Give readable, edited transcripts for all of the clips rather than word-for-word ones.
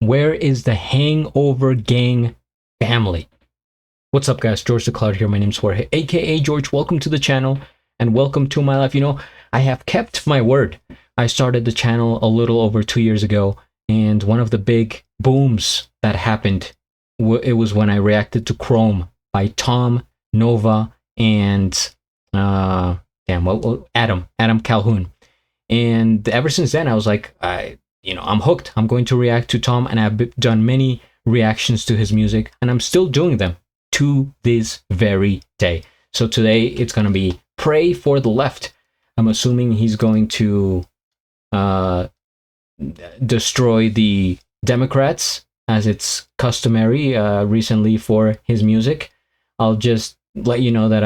Where is the Hangover Gang family? What's up, guys? GeorgeTheCloud here. My name's Jorge, aka George. Welcome to the channel and welcome to my life. You know, I have kept my word. I started the channel a little over 2 years ago, and one of the big booms that happened, it was when I reacted to Chrome by Tom, Nova, and Adam Calhoun. And ever since then, I was like, I'm hooked. I'm going to react to Tom, and I've done many reactions to his music, and I'm still doing them to this very day. So today it's going to be Pray for the Left. I'm assuming he's going to destroy the Democrats, as it's customary recently for his music. I'll just let you know that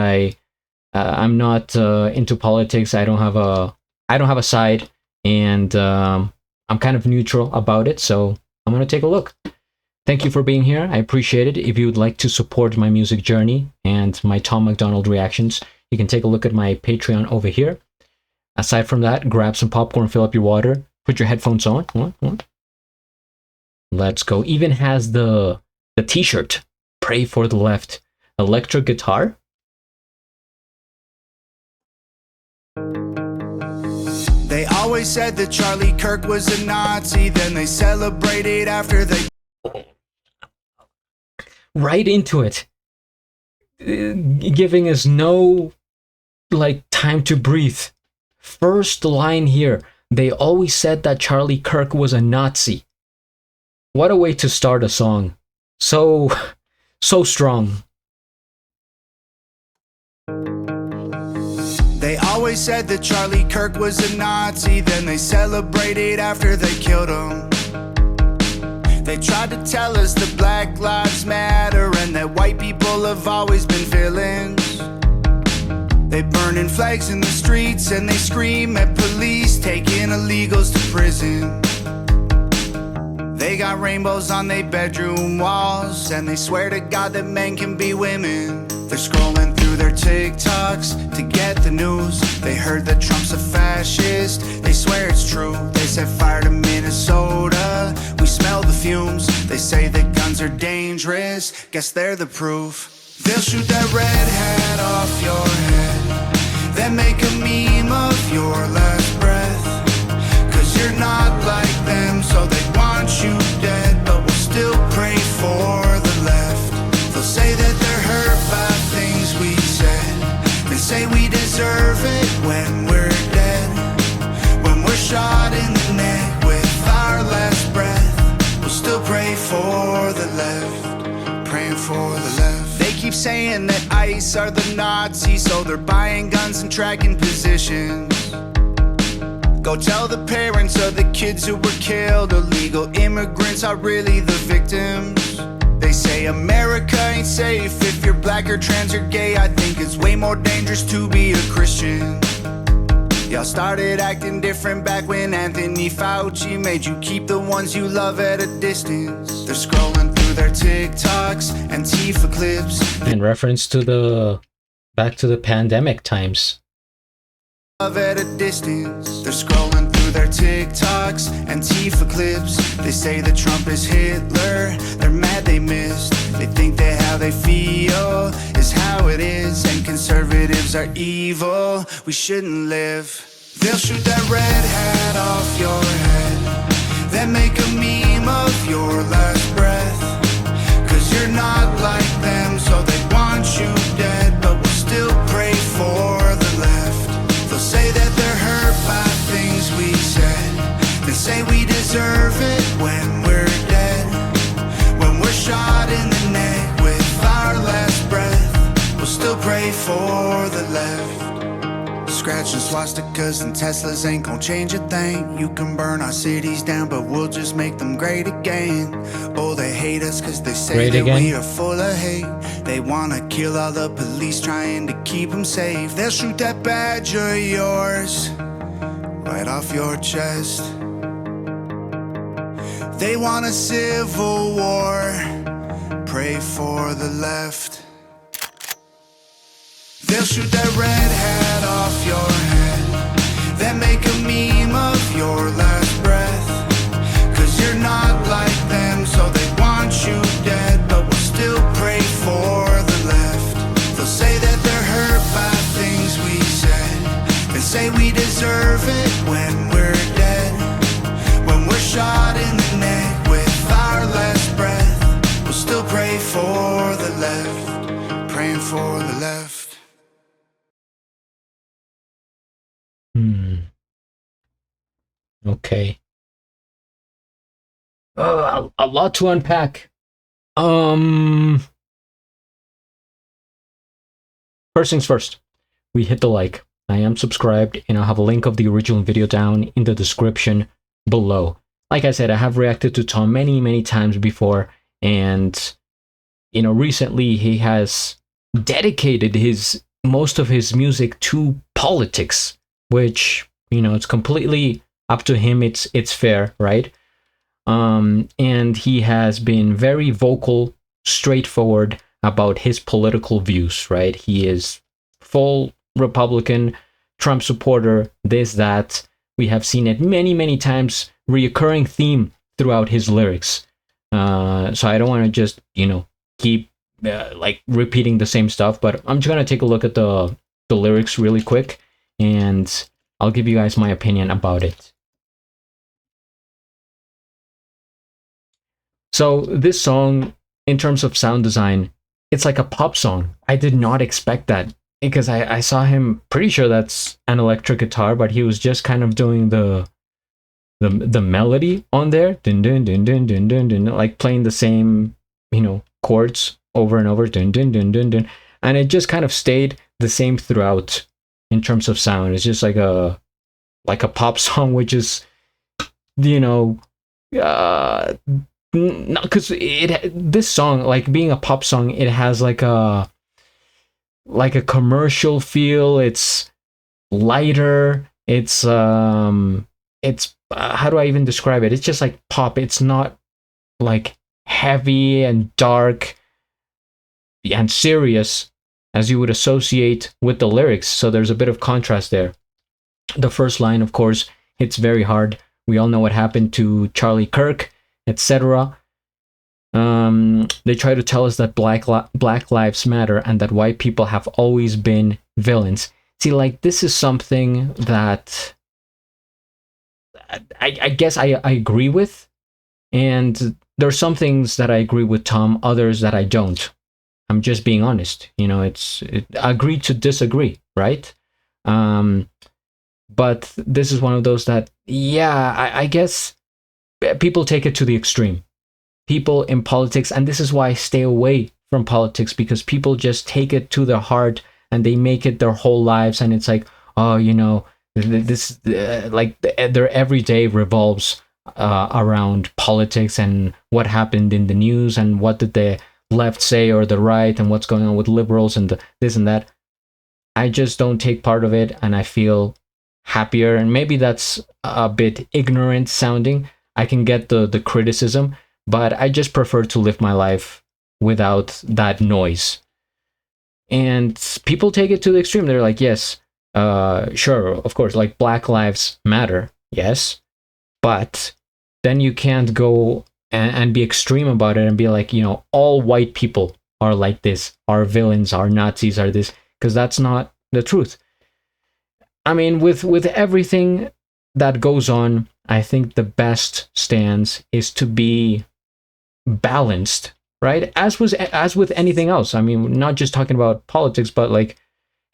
I'm not into politics. I don't have a side, and I'm kind of neutral about it. So I'm gonna take a look. Thank you for being here. I appreciate it. If you would like to support my music journey and my Tom MacDonald reactions, you can take a look at my Patreon over here. Aside from that, grab some popcorn, fill up your water, put your headphones on. Let's go. Even has the t-shirt, Pray for the Left. Electric guitar. They always said that Charlie Kirk was a Nazi, then they celebrated after they... Right into it. Giving us no, time to breathe. First line here. They always said that Charlie Kirk was a Nazi. What a way to start a song. So strong. They always said that Charlie Kirk was a Nazi, then they celebrated after they killed him. They tried to tell us that Black Lives Matter and that white people have always been villains. They burning flags in the streets and they scream at police, taking illegals to prison. They got rainbows on their bedroom walls, and they swear to God that men can be women. They're scrolling through their TikToks to get the news. They heard that Trump's a fascist, they swear it's true. They set fire to Minnesota, we smell the fumes. They say that guns are dangerous, guess they're the proof. They'll shoot that red hat off your head, then make a meme of your last breath. Cause you're not like them, so they want you dead. But we'll still pray for the left. They'll say that they're hurt by things we said, and say we deserve it when we're dead. When we're shot in the neck with our last breath, we'll still pray for the left, praying for the left. They keep saying that ICE are the Nazis, so they're buying guns and tracking positions. Go tell the parents of the kids who were killed. Illegal immigrants are really the victims. They say America ain't safe if you're black or trans or gay. I think it's way more dangerous to be a Christian. Y'all started acting different back when Anthony Fauci made you keep the ones you love at a distance. They're scrolling through their TikToks and Tifa clips In reference to back to the pandemic times. at a distance. They're scrolling through their TikToks and Tifa clips. They say that Trump is Hitler, they're mad they missed. They think that how they feel is how it is, and conservatives are evil, we shouldn't live. They'll shoot that red hat off your head, then make a meme of your last breath. Cause you're not like them, so they want you dead. But we'll still pray for the left. They'll say that they're hurt by things we said, they say we deserve it when we're dead. When we're shot in the neck with our last breath, we'll still pray for the left. Scratching swastikas and Teslas ain't gon' change a thing. You can burn our cities down, but we'll just make them great again. Oh, they hate us cause they say that we are full of hate. They wanna kill all the police trying to keep them safe. They'll shoot that badge of yours right off your chest. They want a civil war, pray for the left. They'll shoot that red hat off your head, then make a meme of your last breath. Cause you're not like them, Okay. A lot to unpack. Um, First things first. We hit the like. I am subscribed, and I'll have a link of the original video down in the description below. Like I said, I have reacted to Tom many, many times before, and recently he has dedicated his most of his music to politics, which it's completely up to him. It's fair, right? And he has been very vocal, straightforward about his political views, right? He is full Republican, Trump supporter, this, that. We have seen it many, many times, reoccurring theme throughout his lyrics. So I don't want to just, keep like repeating the same stuff, but I'm just going to take a look at the lyrics really quick, and I'll give you guys my opinion about it. So this song, in terms of sound design, it's like a pop song. I did not expect that because I saw him. Pretty sure that's an electric guitar, but he was just kind of doing the melody on there, dun dun dun dun dun dun dun, like playing the same chords over and over, dun dun dun dun dun, and it just kind of stayed the same throughout in terms of sound. It's just like a pop song, which is because this song, like being a pop song, it has like a commercial feel. It's lighter. It's how do I even describe it? It's just like pop. It's not like heavy and dark and serious as you would associate with the lyrics. So there's a bit of contrast there. The first line, of course, hits very hard. We all know what happened to Charlie Kirk, etc. They try to tell us that black lives matter and that white people have always been villains. See, like, this is something that I guess I agree with, and there are some things that I agree with Tom, others that I don't. I'm just being honest. It's agree to disagree, right? But this is one of those that, yeah, I guess people take it to the extreme. People in politics, and this is why I stay away from politics, because people just take it to their heart and they make it their whole lives, and it's like, oh, this like their everyday revolves around politics and what happened in the news and what did the left say or the right and what's going on with liberals and this and that. I just don't take part of it, and I feel happier, and maybe that's a bit ignorant sounding. I can get the criticism, but I just prefer to live my life without that noise. And people take it to the extreme. They're like, yes, sure, of course, like Black Lives Matter, yes, but then you can't go and be extreme about it and be like, all white people are like this, are villains, are Nazis, are this, because that's not the truth. I mean, with everything that goes on, I think the best stance is to be balanced, right? As with anything else. I mean, not just talking about politics, but like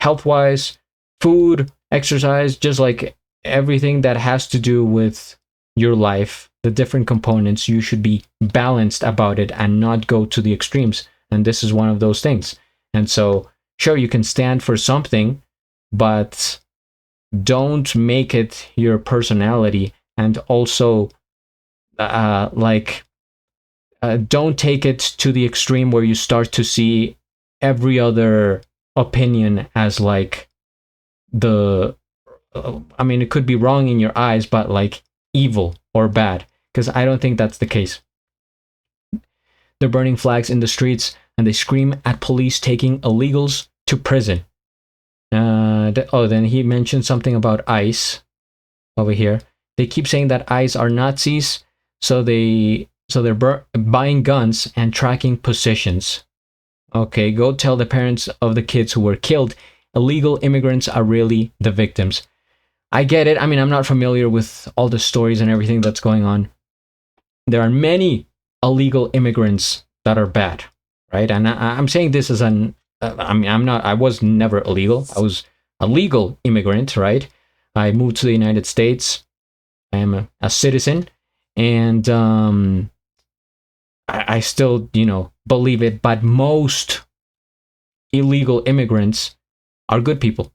health-wise, food, exercise, just like everything that has to do with your life, the different components, you should be balanced about it and not go to the extremes. And this is one of those things. And so, sure, you can stand for something, but don't make it your personality, and also don't take it to the extreme where you start to see every other opinion as like I mean, it could be wrong in your eyes, but like evil or bad, because I don't think that's the case. They're burning flags in the streets and they scream at police taking illegals to prison. Then he mentioned something about ICE over here. They keep saying that ICE are Nazis, so they're buying guns and tracking positions. Okay, go tell the parents of the kids who were killed. Illegal immigrants are really the victims. I get it. I mean, I'm not familiar with all the stories and everything that's going on. There are many illegal immigrants that are bad, right? And I'm saying this as I was never illegal. I was a legal immigrant, right? I moved to the United States I am a citizen, and I still, believe it. But most illegal immigrants are good people.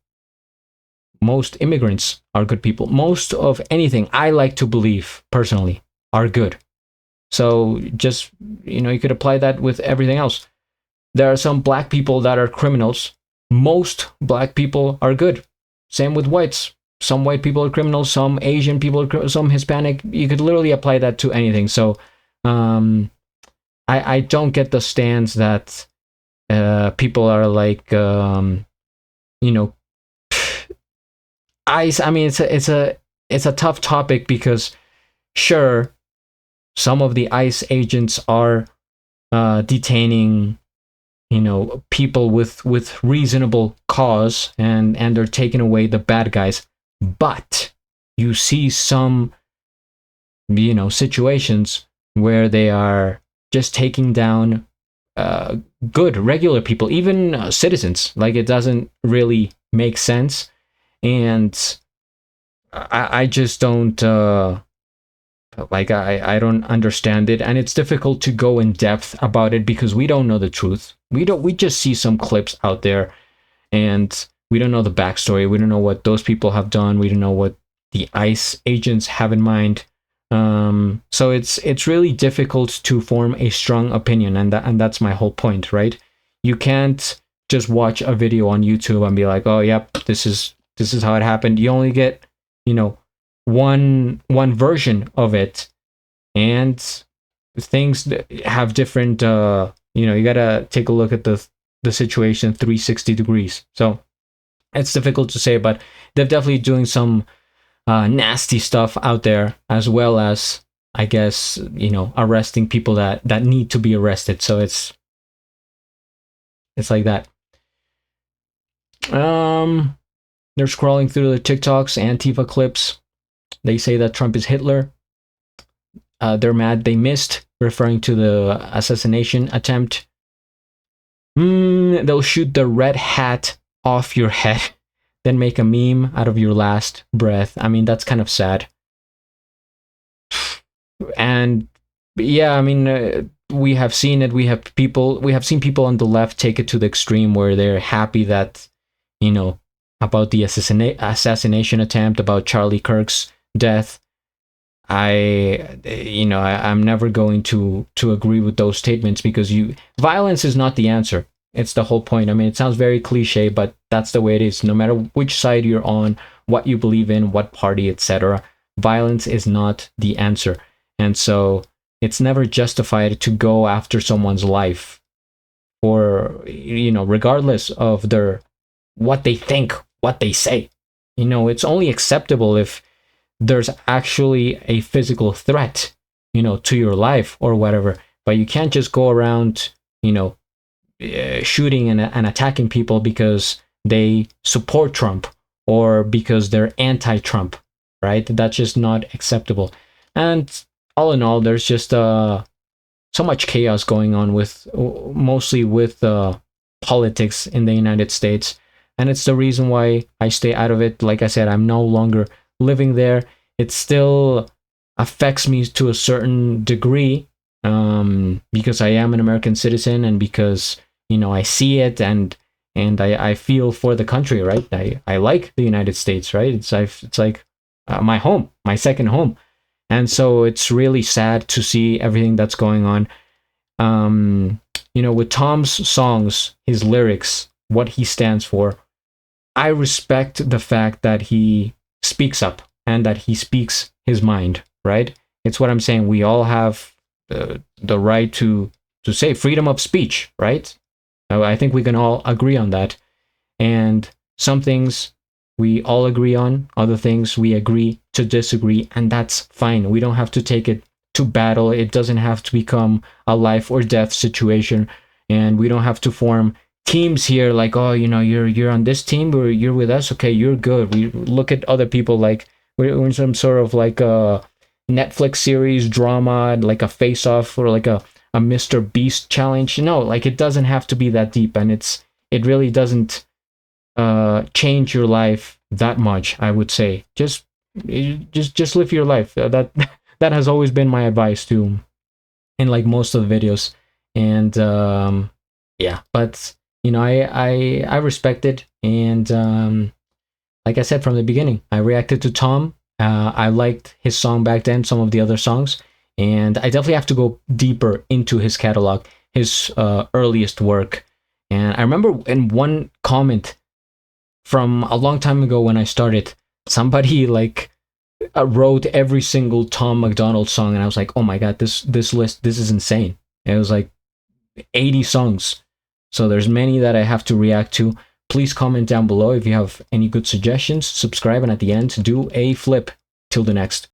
Most immigrants are good people. Most of anything, I like to believe personally, are good. So just, you could apply that with everything else. There are some black people that are criminals. Most black people are good. Same with whites. Some white people are criminals, some Asian people are some Hispanic. You could literally apply that to anything. So I don't get the stance that people are like, ICE. I mean, it's a tough topic because, sure, some of the ICE agents are detaining, people with reasonable cause, and they're taking away the bad guys. But you see some, situations where they are just taking down good regular people, even citizens. Like, it doesn't really make sense, and I just don't I don't understand it, and it's difficult to go in depth about it because we don't know the truth. We just see some clips out there, and we don't know the backstory. We don't know what those people have done. We don't know what the ICE agents have in mind. So it's really difficult to form a strong opinion, and that's my whole point, right? You can't just watch a video on YouTube and be like, oh yep, this is how it happened. You only get, one version of it, and things have different, you gotta take a look at the situation 360 degrees. So it's difficult to say, but they're definitely doing some nasty stuff out there, as well as, I guess, arresting people that need to be arrested. So it's like that. They're scrolling through the TikToks, Antifa clips. They say that Trump is Hitler. They're mad they missed, referring to the assassination attempt. They'll shoot the red hat off your head, then make a meme out of your last breath. I mean, that's kind of sad. And yeah, I mean, we have seen it. We have seen people on the left take it to the extreme where they're happy that, about the assassination attempt, about Charlie Kirk's death. I'm never going to agree with those statements, because violence is not the answer. It's the whole point. I mean, it sounds very cliche, but that's the way it is. No matter which side you're on, what you believe in, what party, etc., violence is not the answer. And so it's never justified to go after someone's life, or regardless of what they think, what they say. It's only acceptable if there's actually a physical threat, to your life or whatever. But you can't just go around, shooting and attacking people because they support Trump or because they're anti-Trump, right? That's just not acceptable. And all in all, there's just so much chaos going on mostly with politics in the United States. And it's the reason why I stay out of it. Like I said, I'm no longer living there. It still affects me to a certain degree, because I am an American citizen, and because I see it, and I feel for the country, right? I like the United States, right? It's like my home, my second home. And so it's really sad to see everything that's going on. With Tom's songs, his lyrics, what he stands for, I respect the fact that he speaks up and that he speaks his mind, right? It's what I'm saying. We all have the right to say freedom of speech, right? I think we can all agree on that. And some things we all agree on, other things we agree to disagree, and that's fine. We don't have to take it to battle. It doesn't have to become a life or death situation, and we don't have to form teams here like, oh, you're on this team, or you're with us, okay, you're good. We look at other people like we're in some sort of like a Netflix series drama, like a face-off, or like a Mr. Beast challenge. Like, it doesn't have to be that deep, and it really doesn't change your life that much, I would say. Just just live your life. That that has always been my advice too, in like most of the videos. And yeah, but you know, I respect it. And like I said from the beginning, I reacted to Tom. I liked his song back then, some of the other songs, and I definitely have to go deeper into his catalog, his earliest work. And I remember in one comment from a long time ago when I started, somebody like wrote every single Tom MacDonald song, and I was like, oh my god, this list, this is insane. And it was like 80 songs, so there's many that I have to react to. Please comment down below if you have any good suggestions, subscribe, and at the end, do a flip. Till the next.